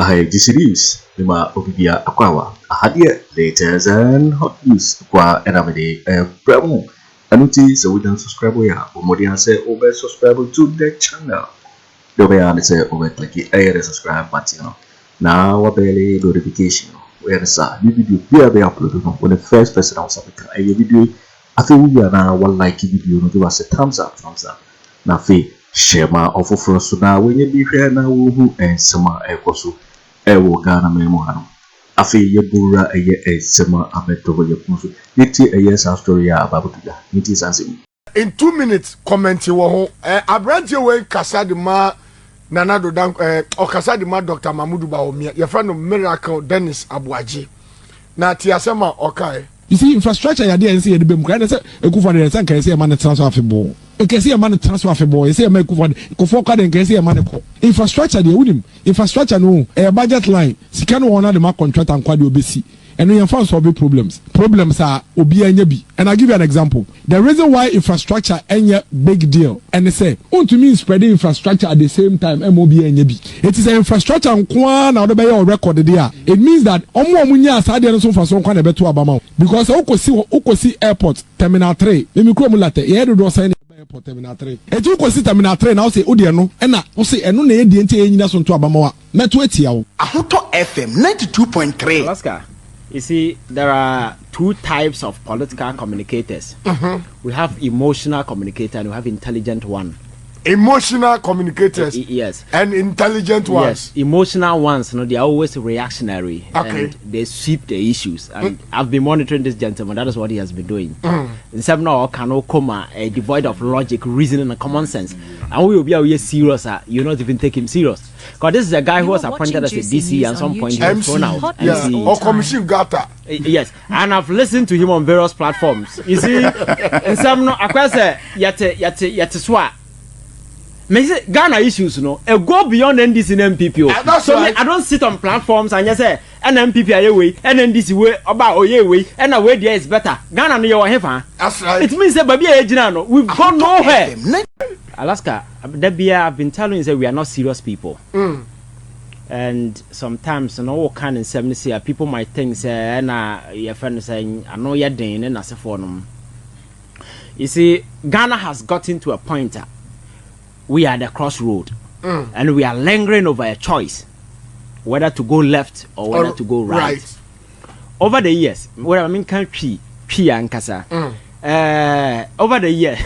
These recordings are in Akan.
this is Lima Obibia Aquawa, Ahadie, latest and hot news, Kwa Eramede, Bravo. Anuti, so we don't subscribe, or more say over subscribe to the channel. The way I say over click a subscribe button. Now, what barely notification. Where is that? New video be uploaded when the first person was up a video. I think we are now one like video, no give us a thumbs up. Now, share my offer for us now when you be here now, who and Sama Ekosu. Ewo Ghana Memohano. Afriyie bura eye sema abeto ye kunso. Niti eye sa story ya ababutuga. Niti sansi. In 2 minutes comment wo ho abrante we kasa de ma nana do dan o kasa de ma Dr. Mamudu Bawumia. Your friend Miracle Dennis Aboagye. Na ti asema okai. You see, infrastructure ya dey say the bem kan say Akufo Addo say kan say man transfer afebo. E kan say man transfer afebo. E say man Akufo Addo kan say man ko. Infrastructure dey wunim. Infrastructure no budget line. Sika no wona the ma contract and kwade obesi. And we can solve problems. Problems are obi anya bi. And I'll give you an example. The reason why infrastructure anya big deal. And they say, to me spreading infrastructure at the same time, MOB anya bi. It is an infrastructure nkwa na odebe your record there. It means that omo nya asade no so for so nkwa na beto abama. Because okosi airport terminal 3. Let me kro mu late. Ye do sign airport terminal 3. Eji okosi terminal 3 na o say odi eno. Na o say eno na ye die ntia nyina so nto abama wa. Meto etia wo. Akoto FM 92.3. Alaska. You see, there are two types of political communicators. We have emotional communicator and we have intelligent one. Emotional communicators. Yes. And intelligent ones. Yes. Emotional ones, they are always reactionary. Okay. And they sweep the issues. And I've been monitoring this gentleman. That is what he has been doing. In some now cannot come devoid of logic, reasoning, and common sense. And we will be serious. You not even take him serious. Because this is a guy who was appointed as a DC and at some point he was thrown out. Yeah. Or commission gata. Yes. And I've listened to him on various platforms. You see, in some no, I say yet swa. Ghana issues, go beyond NDC and NPP. So right. I don't sit on platforms and just say NPP are way, NDC way, about Oye way, and a way there is better. Ghana no your heaven. That's right. It means that baby ejina we've gone nowhere. Alaska, I've been telling you that we are not serious people. And sometimes all kind of 70 people might think say your friend is saying I know you're doing and as a forum. You see, Ghana has gotten to a point we are at the crossroad and we are lingering over a choice whether to go left or whether to go right. Over the years, where I mean country and kasa. Over the year,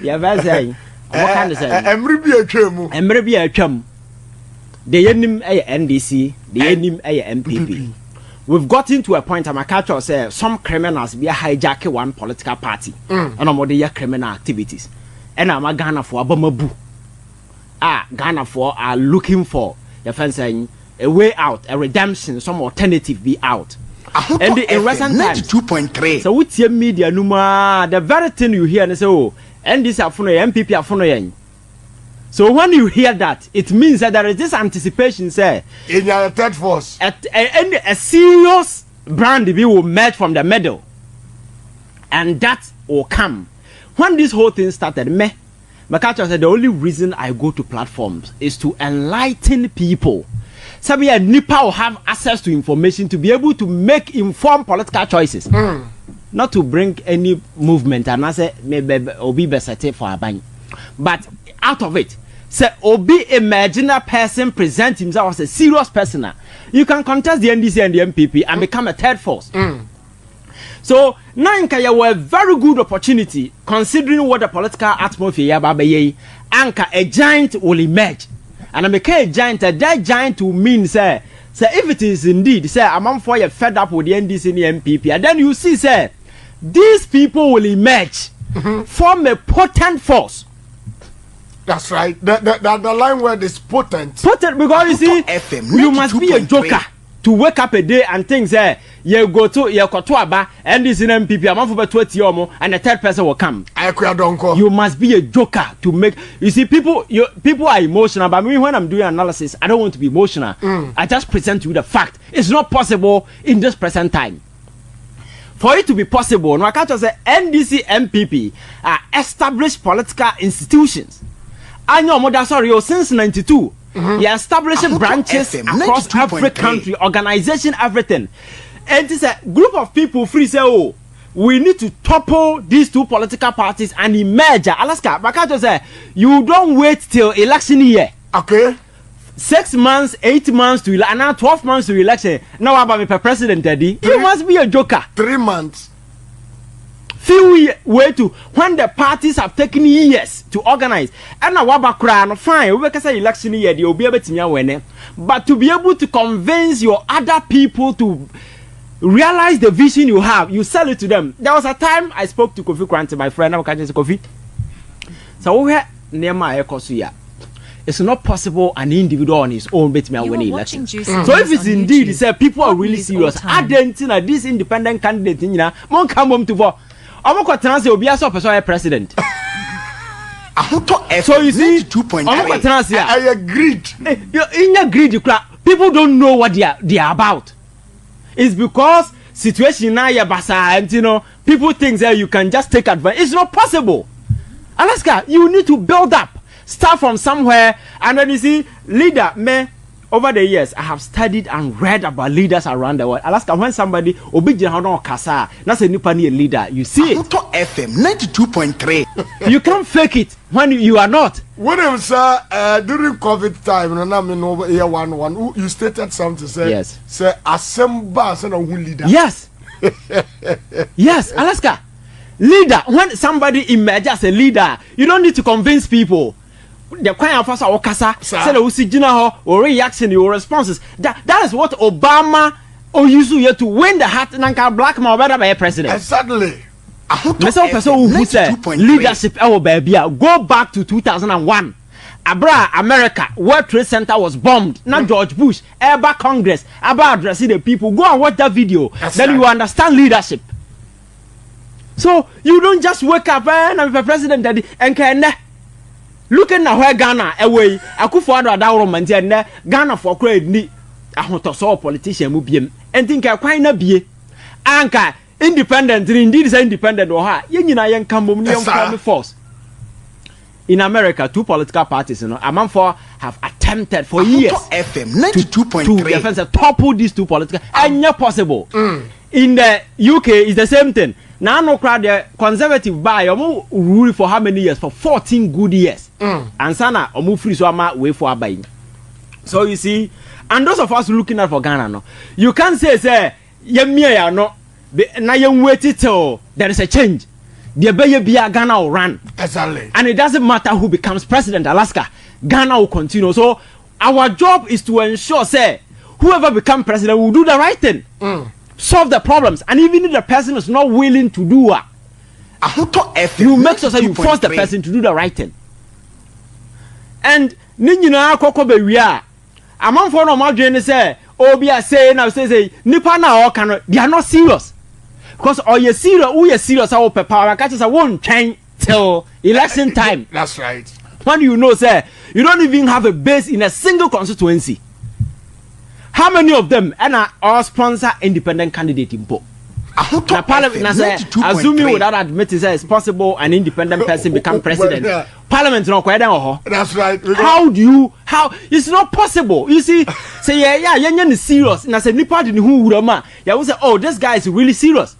yeah, that's saying what kind of saying? Emrebi a chum. The enemy a NDC, the enemy a NPP. We've gotten to a point. I'm a catcher say some criminals be hijacking one political party and I'm other criminal activities. And I'm a Ghana for Abamabu. Ghana for are looking for your friend saying a way out, a redemption, some alternative be out. And in recent times, 92.3. So what's your media numa? The very thing you hear and say, oh, and this are for MPP are for. So when you hear that, it means that there is this anticipation, say, in your third force, a serious brand will merge from the middle, and that will come. When this whole thing started, Makacha said the only reason I go to platforms is to enlighten people. Sammy and Nipa will have access to information to be able to make informed political choices. Not to bring any movement and I say maybe Obi Besate for a bank. But out of it, say Obi imagine a person present himself as a serious person. You can contest the NDC and the MPP and become a third force. So Nankaya were a very good opportunity considering what the political atmosphere babaye anka a giant will emerge. And I make a giant, that giant will mean say if it is indeed say I'm for you fed up with the NDC and the MPP, and then you see say these people will emerge, form a potent force. That's right. The line word is potent. Potent because you see FM, you must be a joker to wake up a day and think say you go to your Kotoaba and this in MPP, I'm for 20 omo, and the third person will come. You must be a joker to make. You see, people are emotional, but me when I'm doing analysis, I don't want to be emotional. I just present you the fact. It's not possible in this present time. For it to be possible, no, I can't just say NDC, MPP are established political institutions. I know more than sorry, since 92. You're establishing branches across every country, organization, everything. And it's a group of people free say, oh, we need to topple these two political parties and emerge. Alaska, Bakato say, you don't wait till election year. Okay. 6 months, 8 months to election, now 12 months to election. Now about me per president, Daddy. You must be a joker. 3 months. Few way to when the parties have taken years to organize. And now what background fine. We can say election year, you'll be able to win. But to be able to convince your other people to realize the vision you have, you sell it to them. There was a time I spoke to Kofi Kwante, my friend. I'm catching Kofi. So we near my Ekosuya. It's not possible an individual on his own bet me win election. So if it's indeed, he said people are really serious. Identity this independent candidate, you know, won't come home to vote. I'm going to say, "Obiya so person president." So you see, I agreed. In your greed, people don't know what they are about. It's because situation now you're basa, and you know people think that you can just take advantage. It's not possible. Alaska, you need to build up. Start from somewhere, and then you see leader. Me over the years, I have studied and read about leaders around the world. Alaska, when somebody obijin kasa, that's a new leader. You see it. Akoto FM 92.3. You can't fake it when you are not. When I was during COVID time, and I'm in over here one, you stated something. Say yes. Say assemble as a leader. Yes. Yes, Alaska. Leader. When somebody emerges as a leader, you don't need to convince people. The kind of person okasa say the usi jina ho or reaction your responses. That is what Obama Owusu here to win the heart nanka black man better by president. Exactly. Person who said leadership baby go back to 2001. America World Trade Center was bombed. Not George Bush ever Congress about addressing the people. Go and watch that video. Then you understand leadership. So you don't just wake up and I'm the president and can looking at where Ghana away, Akufo Addo adawro and Ghana for credit ni ahotoso politician mu biem. And think I quite na bie. Anka independent indeed is independent or ha. Yen nyina yen kam bom ni yen force. In America, two political parties, you know, among four have attempted for years FM 92.3 to topple these two political and not possible. In the UK, it's the same thing. Now, no crowd, the conservative buy rule for how many years? For 14 good years. And sana omu free so ama way for buying. So you see, and those of us looking at for Ghana, no, you can't say ya no, na you wait till there is a change. The Ghana will run. Exactly. And it doesn't matter who becomes president, Alaska, Ghana will continue. So our job is to ensure, say, whoever becomes president will do the right thing. Solve the problems. And even if the person is not willing to do it, you make sure that you force the person to do the right thing. And Ninjina Koko Bewia, among for no more say, Obia say now say Nipa na or can they are not serious. Because all you serious, who you serious our power catches a won't change till election time. That's right. When you know, sir, you don't even have a base in a single constituency. How many of them are all sponsor independent candidate in Po? Now, Parliament, assuming without admitting that it's possible an independent person become president. Parliament not quite down. That's right. How it's not possible. You see, say yeah, is serious. And I said, Nipa didn't who you will say, oh, this guy is really serious.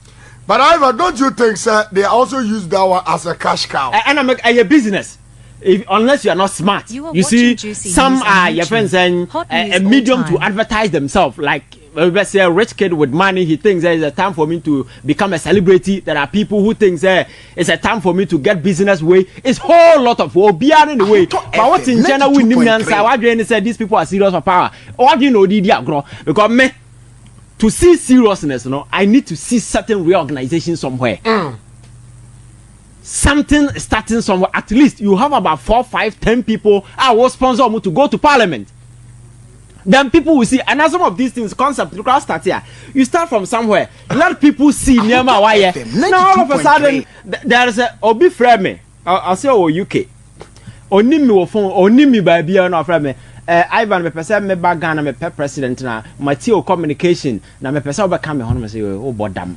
But however, don't you think, sir, they also use that one as a cash cow? And I make a business. Unless you are not smart, you see, some are your friends and a medium to advertise themselves. Like let's say a rich kid with money, he thinks there is a time for me to become a celebrity. There are people who think it's a time for me to get business way. It's whole lot of beyond in the way. But what's in general with Mensah? Why do you say these people are serious for power? What do you know? Did you grow? Because me to see seriousness, you know, I need to see certain reorganization somewhere. Something starting somewhere. At least you have about 4, 5, 10 people I will sponsor them to go to parliament. Then people will see, and as some of these things concept you can start here. You start from somewhere. Let people see near my wire. Now all of a sudden there is a Obi Frame. I'll say UK. onim me wo phone onim me ba bia no afra me Ivan me pese me ba Ghana me president na Mateo communication na me pese obeka me hono me say o bodam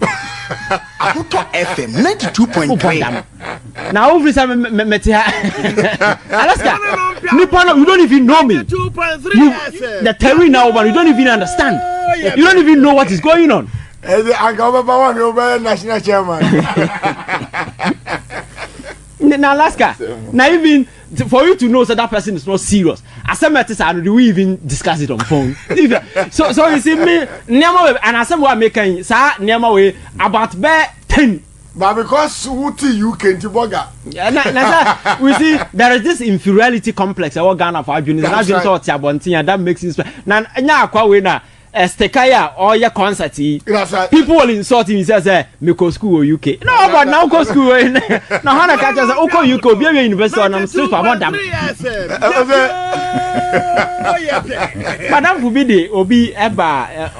Akoto FM 92.3 na over say me te Alaska nipa no you don't even know me 2.3 the terrain now man you don't even understand you don't even know what is going on national chairman na Alaska na even for you to know that person is not serious as some matters do we even discuss it on phone so you see me niama and as some we making sa niama we about 10 but because wuti UK ntiboga we see there is this inferiority complex our Ghana for Adwene na Adwene so ti abontin that makes it na nya akwa we na Stekaya or your concert, people will insult him. He says, "Me go school or UK." No, but now go school. Now, Hannah catches a Oko UK, be a university, and I'm still about them. Madame Fubidi Obi Eba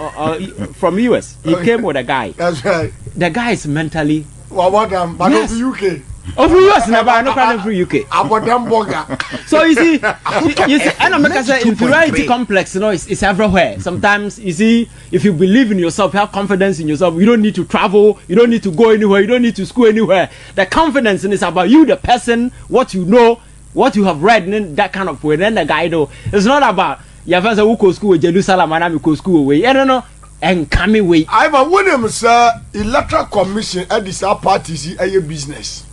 from US. He came with a guy. That's right. The guy is mentally. What them? But yes. Of the UK. Of the US, never no problem for UK. About them burger. So you see, and I'm making say inferiority complex. You know, it's everywhere. Sometimes you see, if you believe in yourself, have confidence in yourself. You don't need to travel. You don't need to go anywhere. You don't need to school anywhere. The confidence is about you, the person, what you know, what you have read, and that kind of way. Then the guy though, it's not about you have who go school with Jerusalem and I go school away. I don't know. And come away. I've a winner, sir. Electoral Commission at this party a business.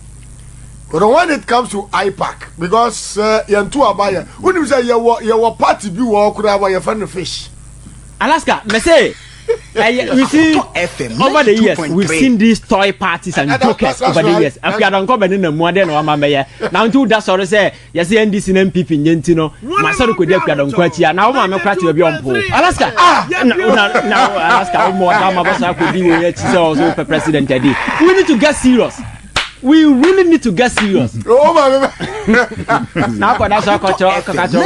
But when it comes to IPAC, because you're too abaya, when you say your party be walk could have your friend fish. Alaska, me say, we see over the years we've seen these toy parties and jokers over the years. If you don't come in the modern or mama, now to that sort of say, yes, NDC and NPP Yentino, my son could have done quite now. I'm not to be on pool. Alaska, now Alaska, more Gamma could be also for President Eddie. We need to get serious. We really need to get serious. Oh my! Now for that's our culture. Party.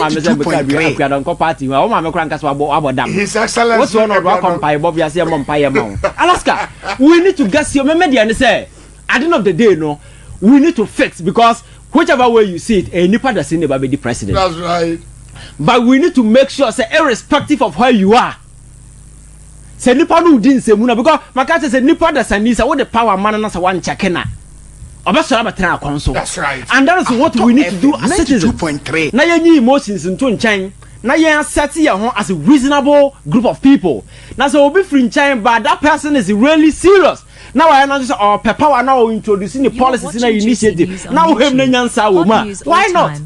Oh my! About them. His Excellency. What's one of our company? Bobby, I say, Alaska. We need to get serious. Media and say, at the end of the day, no, we need to fix because whichever way you see it, a nipa does never be the president. That's right. But we need to make sure, say, irrespective of where you are. Say nipa no didn't say muna because my cat say nipa does need what the power man and one checkina. That's right. And that is what we need to do as citizens. Now you emotions into chain. Now you set your home as a reasonable group of people. Now so be free chain, but that person is really serious. Now I know just power now introducing the policies in the initiative. Now we have why not?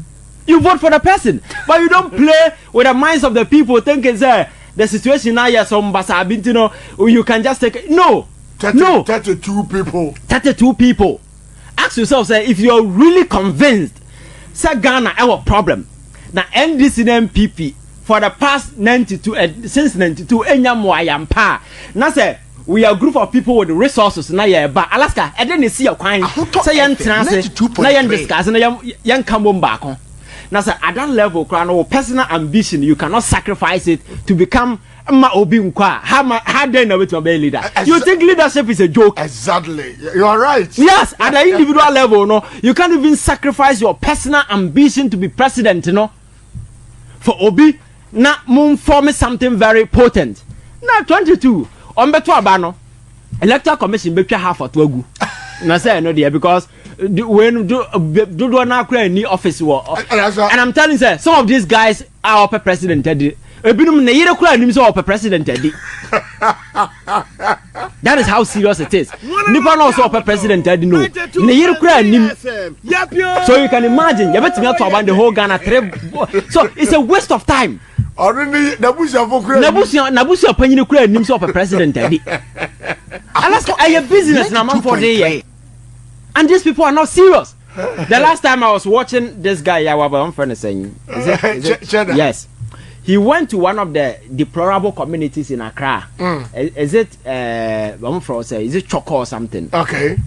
You vote for the person, but you don't play with the minds of the people thinking the situation now here some basabintino you can just take no. 32 people. 32 people. Ask yourself, say, if you're really convinced, say Ghana our problem. Now NDC and NPP for the past 92 since 92 enyamwayampa. Now say we are a group of people with the resources now but Alaska and then you see your kind say yan trans na yan discuss na yan come back on. Now say at that level personal ambition you cannot sacrifice it to become how then know to be a leader. You think leadership is a joke? Exactly. You are right. Yes, at the individual level, no, you can't even sacrifice your personal ambition to be president, you know. For Obi, na moon form something very potent. Now 22 on beto abano, electoral commission be half for Twagu. And I say no dear because when do not create any office war. And I'm telling you, some of these guys are upper president. Ebinum na yere kura nim so op president edi. That is how serious it is. Nipa no so op president edi no. Na yere kura nim. So you can imagine you betimi to about the whole Ghana trip. So it's a waste of time. Already Nabusia for kura. Nabusia panyine kura nim so op president edi. Alaska a business na man for day. And these people are not serious. The last time I was watching this guy I'm friend saying is it yes. He went to one of the deplorable communities in Accra. Is it is it Choco or something? Okay.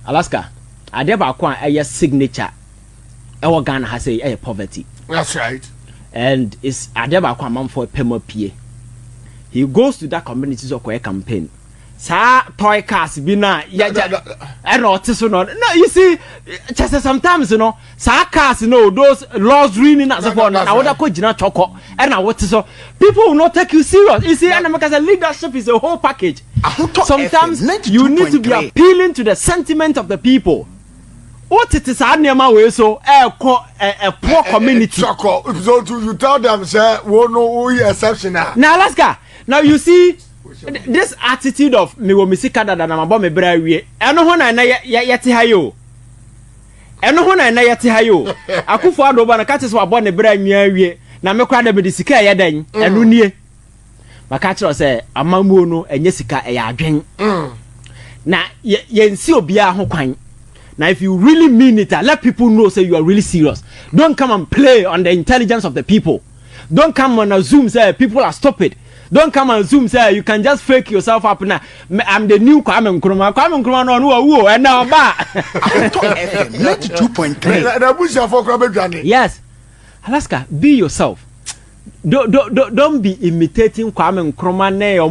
Alaska. Adeba kwa a signature. Our Ghana has a poverty. That's right. And it's Adeba kwa man for PMPA. He goes to that community so campaign. sa toy cars bi na ya and so no you see just sometimes you know sa cars no those laws reading as for na woda ko gina choko and na what so people will not take you serious. You see, and because leadership is a whole package. Sometimes you need to be appealing to the sentiment of the people. What it is way so a poor community. So you tell them say we no exceptional. Now let's go. Now you see this attitude of me wo misika dada na mabo me bra wie. Eno ho na yeti hayo. Eno ho na yeti hayo. Akufo Addo ba na ka tese wabo ne bra nwa wie. Na me kwa da be sika ya dan. Eno nie. Maka kire say amamuo no enye sika e ya adwen. Na yensi obia ho kwan. Now, if you really mean it, let people know say you are really serious. Don't come and play on the intelligence of the people. Don't come and assume say people are stupid. Don't come and assume say you can just fake yourself up now. I'm the new Kwame Nkrumah. Kwame Nkrumah no who and now ba. Net2.3. Yes, Alaska, be yourself. Don't be imitating Kwame Nkrumah or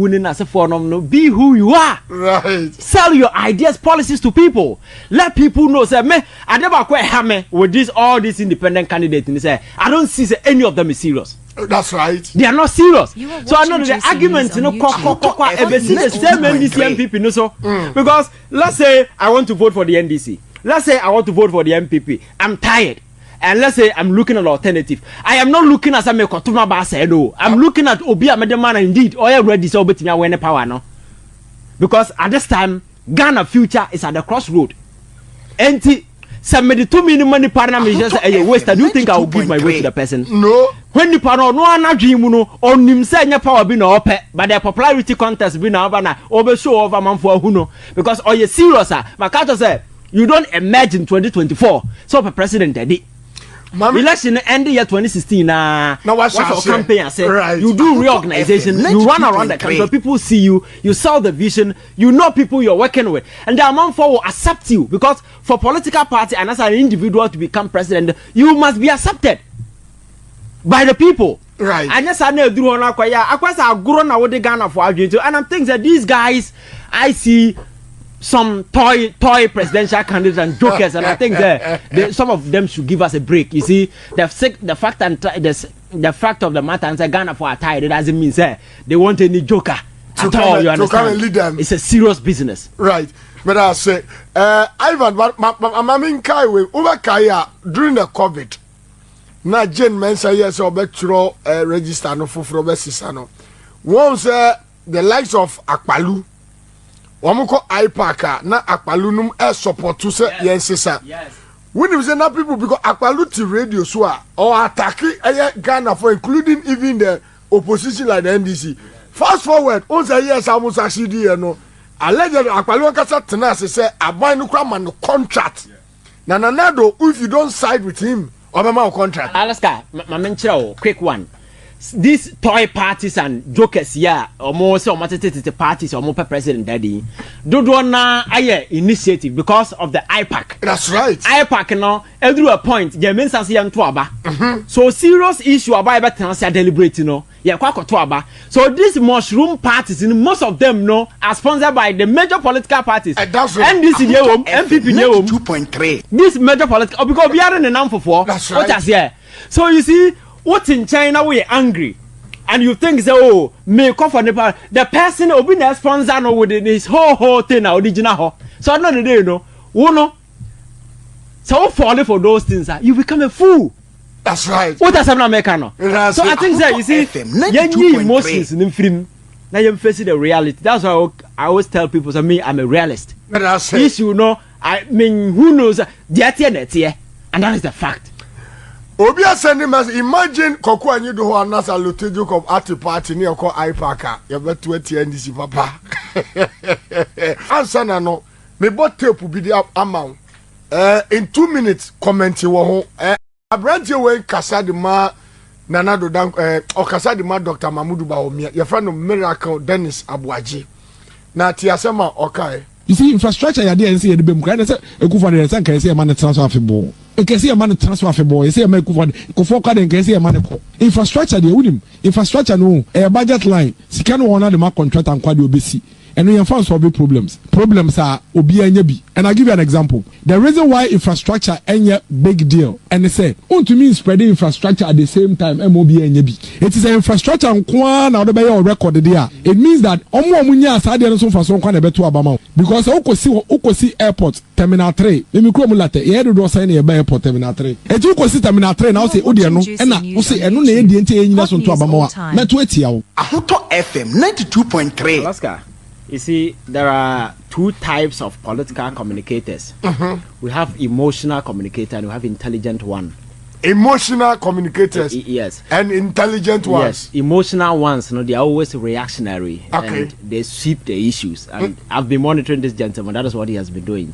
winning as a form. No, be who you are. Right. Sell your ideas, policies to people. Let people know. Say, me, I never quite hammer with all these independent candidates. And say, I don't see say, any of them is serious. That's right. They are not serious. So I know the argument, you know, the same NDC NPP, no so. Because let's say I want to vote for the NDC. Let's say I want to vote for the NPP. I'm tired. And let's say I'm looking at alternative. I am not looking at some Kotuma Basedo. I'm looking at Obia Medemana indeed. Or already so betting I win power no. Because at this time, Ghana future is at the crossroad. And some 2 million money partner is just a waste. Do you think I will give my way to the person? No. When the partner no one dream no on him say power be no ope, but the popularity contest be no over over show over man for who because all you serious Makato say you don't imagine 2024 so for president daddy. Election end year 2016 now what's your campaign say right. You do reorganization, you run around the country, people see you, you sell the vision, you know people you're working with, and the amount for will accept you because for political party and as an individual to become president, you must be accepted by the people. Right. And yes, I know do on I grown out with the Ghana for arguing and I'm thinking that these guys I see some toy presidential candidates and jokers, and I think that some of them should give us a break. You see, the fact of the matter, and say Ghana for a tie, it doesn't mean say they want any joker at all. You understand? Lead them. It's a serious business. Right. But I say, Ivan, I mean, over Kaya during the COVID. Na Jane Mensah yes or betro register no for Sisano. Once the likes of Akpalu. Wamoko Ipaka na Akpalunum support to say yes. When you say na people because Akpalu to radio so or attack Ghana for including even the opposition like the NDC. Fast forward, on say yes almost actually no. Allegedly Akpalu kasa tena say aban no kra man contract. Na nanado if you don't side with him or mama contract. Alaska, my mention quick one. These toy parties and jokers yeah or more so the parties or more president daddy do na aye initiative because of the IPAC. That's right. IPAC no every a point the Mensah say to aba. So serious issue about better deliberate no yeah kwako to aba. So these mushroom parties most of them no are sponsored by the major political parties. That's right. NDC NPP 2.3. This major political because we are in the number for that's right. What is here. So you see what in China we are angry and you think say oh may come for the person will be the sponsor no with his whole thing original so not the day no so falling for those things you become a fool. That's right. What does America no? So I think that you see your emotions in film now you face the reality. That's why I always tell people so me I'm a realist. That's it. You know I mean who knows the and that is the fact. Obia sending message. Imagine Kweku Annan do Anas a lotejo of Ati party near call IPAC. You bet 20 NDC papa. Answer no. Me bought tape will be the amount. In 2 minutes comment you won. A brand you way Kasadi ma Nanado Dank or Kasadi ma Dr. Bawumia. Your friend of Miracle Dennis Aboagye. Na tiasema okay. You see infrastructure ya dey say the bem kan say Akufo Addo say kan say man transfer afebo. E kan say man transfer afebo. E say man Akufo Addo kan say man ko. Infrastructure dey unim. Infrastructure no budget line. Sika no wona the man contract and kwade obesi. and we can solve problems. Problems are obi enyebi. And I'll give you an example. The reason why infrastructure any big deal, and they say, to me spreading infrastructure at the same time, MOB enyebi. It is an infrastructure on Kwan or the record there. It means that Omunya Sadian so for some kind of better Obama. Because Okosi Airport, Terminal 3, let me call Mulate, you had to do sign a airport Terminal 3. And you could see Terminal 3 now say, Odiano, and I say, and no name the entire to Obama. Akoto FM 92.3. Alaska. You see, there are two types of political communicators. We have emotional communicator and we have intelligent one. Emotional communicators. Yes. And intelligent ones. Yes. Emotional ones, they are always reactionary. Okay. And they sweep the issues. And I've been monitoring this gentleman. That is what he has been doing.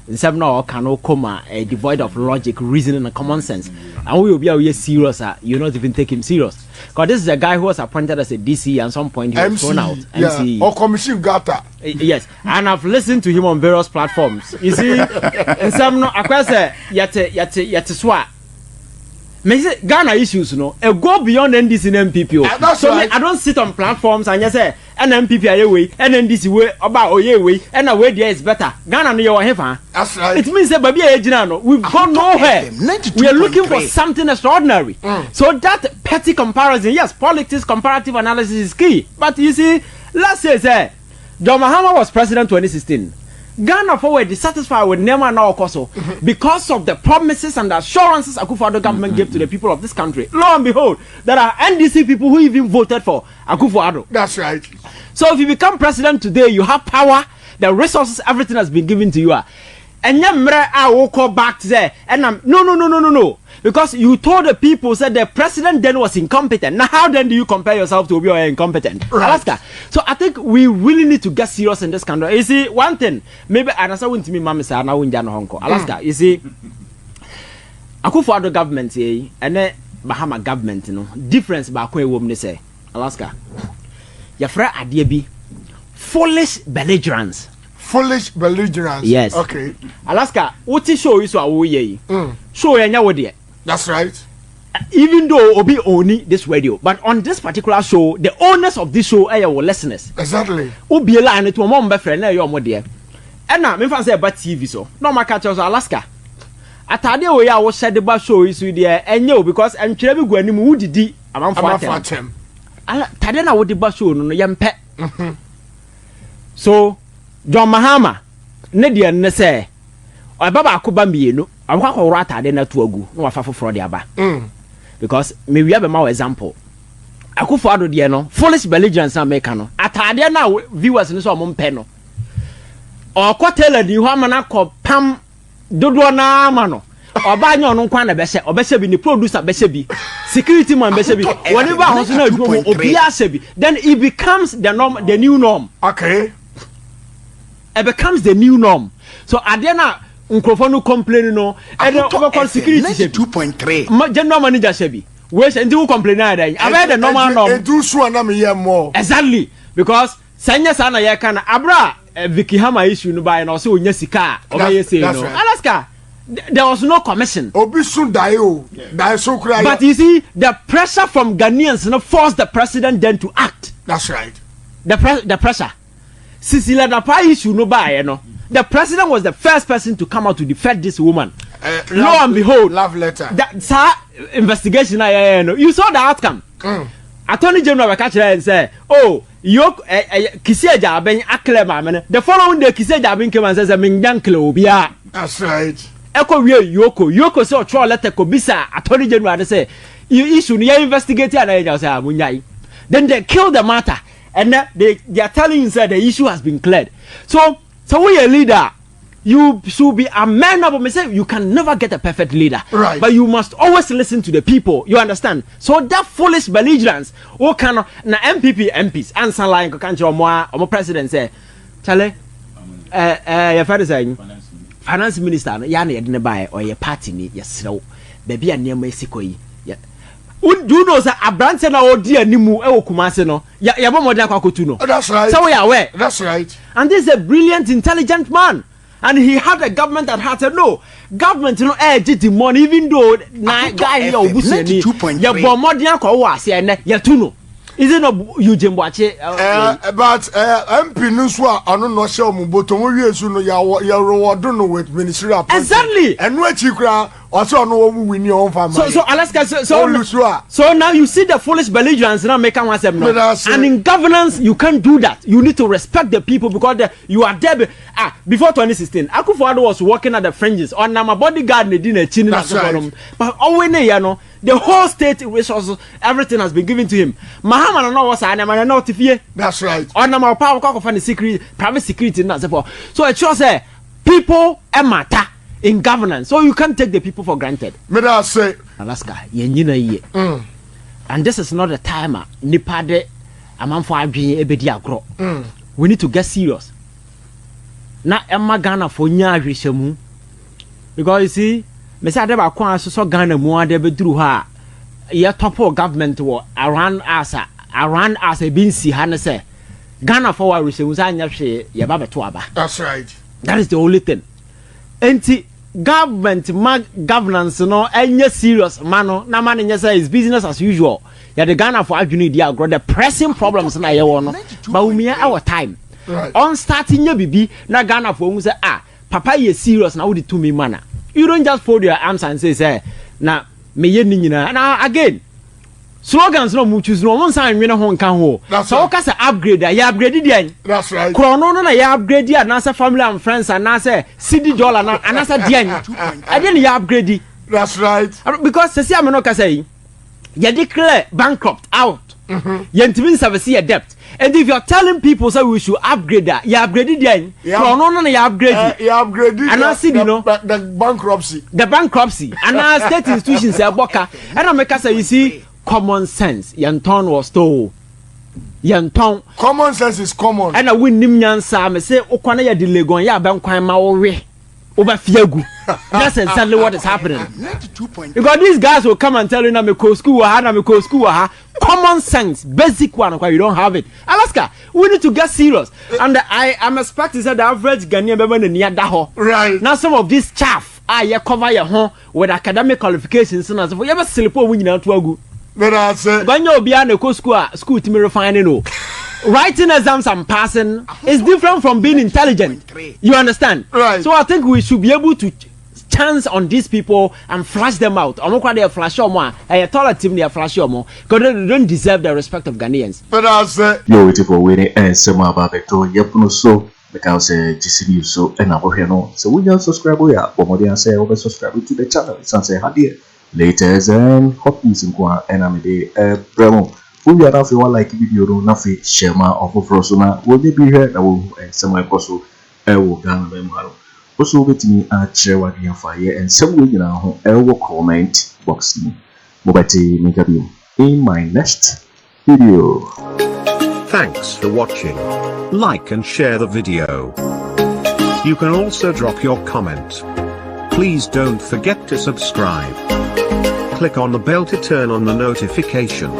Instead now cannot come devoid of logic, reasoning, and common sense. And we will be serious. You not even take him serious. Because this is a guy who was appointed as a DC and at some point he was thrown out. MC. Or commission gata. Yes. And I've listened to him on various platforms. You see, and some no akwase yet swat. Ghana issues, go beyond NDC and NPP. So right. I don't sit on platforms and just say NPP are way, NDC way, about Oye way, and a way there is better. Ghana no your heaven. That's right. It means that baby we've gone nowhere. We are looking for something extraordinary. So that petty comparison, yes, politics comparative analysis is key. But you see, let's say John Mahama was president 2016. Ghana forward dissatisfied with Nema now Okoso because of the promises and the assurances Akufo Addo government gave to the people of this country. Lo and behold, there are NDC people who even voted for Akufo Addo. That's right. So if you become president today, you have power, the resources, everything has been given to you. And I will call back there and no. Because you told the people said the president then was incompetent. Now how then do you compare yourself to be incompetent? Right. Alaska. So I think we really need to get serious in this country. You see, one thing, maybe I went to me mama say now in Hong Kong. Alaska, you see, Akufo Addo government and then Bahama government, difference by woman say. Alaska. Your friend Adiebi, foolish belligerents. Foolish belligerents. Yes. Okay. Alaska, what is show you so show you That's right. Even though Obi only this radio, but on this particular show, the owners of this show are your listeners. Exactly. Obi a line to a mom friend, your mother. And now, me fancy about TV so. No, my catch Alaska. Atade we are was said the show is with there, and you because I'm Trevi Gwenny Moody, among Fatem. Tadena would the bus show, no young pet. So, John Mahama, Nedia Nese, or Baba Kubambi, I want to rat at the Net2 no afa for the aba. Because maybe we have a more example. Akufo Addo no foolish belligerents na make no. Atade na viewers no so mo mpɛ no. Or kwatela di ho amana ko pam dodo na ma no. Oba nya ono nkwa na bɛhyɛ, obɛhyɛ bi ni producer bɛhyɛ bi. Security man bɛhyɛ bi. Whenever ho so na adwuma obi ahyɛ bi. Then it becomes the norm, the new norm. Okay. It becomes the new norm. So ade na Nkrofo complain no and over security 2.3 general manager shebi we say ndi complain na dey aba the normal norm do so na me hear more exactly because sanya sana ye kan abra Vicky Hama issue no buy na say onya sika obaye say no Alaska there was no commission obi sun die o die so cry but you see the pressure from Ghanaians no forced the president then to act. That's right. The pressure Sisila Dapa issue no buy no. The president was the first person to come out to defend this woman. Lo and behold, love letter. That investigation, you saw the outcome. Attorney General catch her and say, "Oh, you Kyei Agyapong aklema." The following day, Kyei Agyapong came and says, "Obia." That's right. Eko Yoko say throw letter ko bisa Attorney General say, "You issue you investigate and say amunyai." Then they kill the matter, and they are telling you that the issue has been cleared. So we a leader, you should be amenable. You can never get a perfect leader, right? But you must always listen to the people. You understand? So that foolish belligerence, what kind of na NPP MPs and some like country or more president say, Charlie, your father saying, finance minister, yana yedne buy or your party ni yes no, baby and near Mexico. Do you know that a branch na odi animu e Kumase no ya bo modern Akoto no. That's right. So we are aware. That's right. And this is a brilliant, intelligent man. And he had a government that had said no. Government the money even though na guy here Owusu ni ya bo modern ko wa se na ya tu no. Is it not Eugene Boakye? But MP Nuswa, I don't know, show me, but you're rewarded with ministry appointment. Exactly. And what you cry, also know win your own family. So Alaska, so now you see the foolish belligerents now make one step. And in governance, you can't do that. You need to respect the people because you are there. Before 2016, Akufo Addo was working at the fringes. On my bodyguard, they didn't chin. But always, you know, the whole state resources, everything has been given to him. Mahama no was I not if that's right. On my power of the security, private security, and so so it shows people matter in governance, so you can't take the people for granted. Me da say Alaska, and this is not the time. Nipade amanfo adwen ebedi agro. We need to get serious. Na Emma Ghana for nya ahwehemu, because you see. Me say ade ba kwa so Ghana mu ade be duru ha ye top government wo around us e bin si ha ne say Ghana for wa rehemu say anya hwe ye ba beto aba. That's right. That is the only thing. Enti government governance no enya serious mano na man nya say is business as usual. Ya the Ghana for adwuni dia agro the pressing problems na ye wo no Bawumia our time. Right. On starting nya bibi na Ghana for mu say papa ye serious na wo di to me mana. You don't just fold your arms and say, "Na me ye ni nyina." Now again, slogans no mu choose no one sign we no ho nkan ho. So ka say upgrade, ya upgrade dey. That's right. Chrono no na ya upgrade ya na say family and friends and na say CD dollar na and say dey. I didn't ya upgrade. That's right. Because say am no ka say you declare bankrupt out. You ntimi service your debt. And if you're telling people say we should upgrade that, you upgrade then. No, you upgrade. You upgrade. And I see, you know, the bankruptcy. The bankruptcy. And our state institutions say boka. And I make us say you see common sense. Yanton was told. Yanton. Common sense is common. And I win nimnyansa. Me say okwana ya dilegon ya bankwan ma owe. Over fiagu. That's exactly what is happening. Because these guys will come and tell you na me go school common sense, basic one, you don't have it. Alaska, we need to get serious. And I am expecting that the average Ghanaian member near daho. Right. Now some of this chaff, you cover your home with academic qualifications and so you ever sleep when you know to go. But I say when you're beyond the school to me refining. Writing exams and passing is different from being intelligent. You understand? Right. So I think we should be able to chance on these people and flash them out. I'm not quite a flash or more. I told a team they are flash or more because they don't deserve the respect of Ghanaians. But I say you're waiting for winning and some about it. Yapuno so because GCD so and Aboagye. So we just subscribe here. Or more than say over subscribe to the channel. It's say hadia latest and hot news in Kwa and I'm a promo. We are not like video no nafi shema of Frosuna. Will they be here? That will semi possible. I will gather them. Also, with me at Gyamfi and some way now. I will comment box me. Mobati Megabim in my next video. Thanks for watching. Like and share the video. You can also drop your comment. Please don't forget to subscribe. Click on the bell to turn on the notification.